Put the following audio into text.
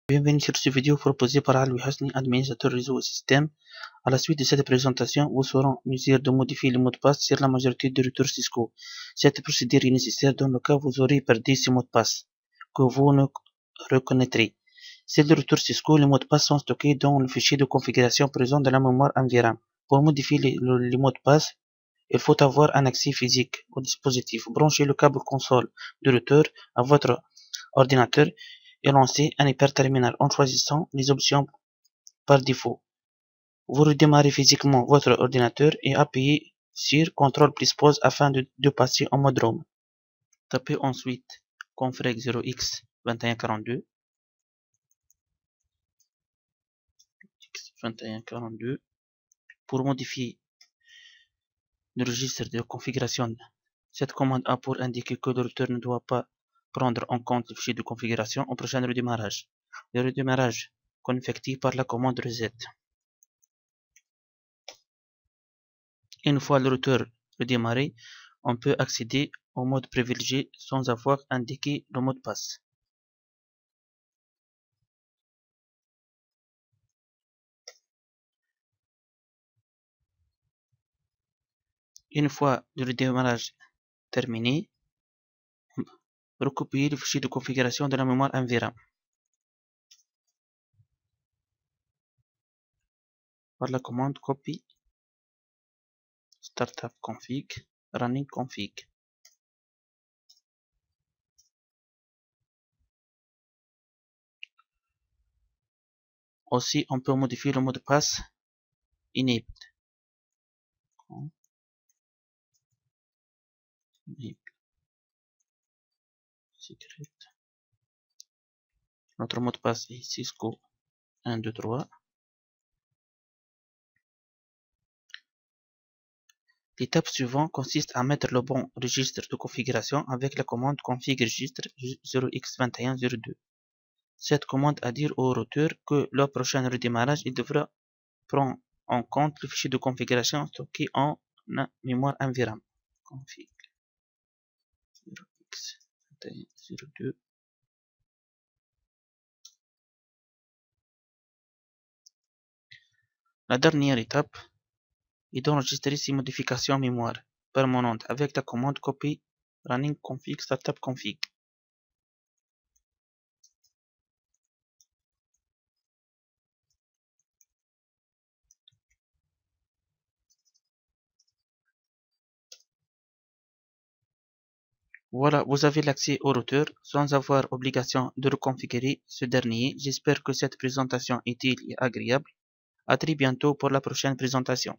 Bienvenue sur cette vidéo proposée par Alwi Hasni, administrateur réseau et système. À la suite de cette présentation, vous serez en mesure de modifier le mot de passe sur la majorité des routeurs Cisco. Cette procédure est nécessaire dans le cas où vous aurez perdu ce mot de passe, que vous ne reconnaîtrez. Sur le routeur Cisco, les mots de passe sont stockés dans le fichier de configuration présent dans la mémoire NVRAM. Pour modifier les mots de passe, il faut avoir un accès physique au dispositif. Branchez le câble console du routeur à votre ordinateur et lancez un hyperterminal en choisissant les options par défaut. Vous redémarrez physiquement votre ordinateur et appuyez sur CTRL plus pause afin de passer en mode ROM. Tapez ensuite config 0x2142 pour modifier le registre de configuration. Cette commande a pour indiquer que le routeur ne doit pas prendre en compte le fichier de configuration au prochain redémarrage. Le redémarrage effectué par la commande reset. Une fois le routeur redémarré, on peut accéder au mode privilégié sans avoir indiqué le mot de passe. Une fois le redémarrage terminé, recopier le fichier de configuration de la mémoire NVRAM par la commande copy startup config running config. Aussi, on peut modifier le mot de passe enabled. Secret. Notre mot de passe est Cisco 123. L'étape suivante consiste à mettre le bon registre de configuration avec la commande config registre 0x2102. Cette commande a dire au routeur que lors prochain redémarrage, il devra prendre en compte le fichier de configuration stocké en mémoire NVRAM. Config 0x2102. La dernière étape est d'enregistrer ces modifications mémoire permanentes avec la commande copy running config startup config. Voilà, vous avez l'accès au routeur sans avoir obligation de reconfigurer ce dernier. J'espère que cette présentation est utile et agréable. À très bientôt pour la prochaine présentation.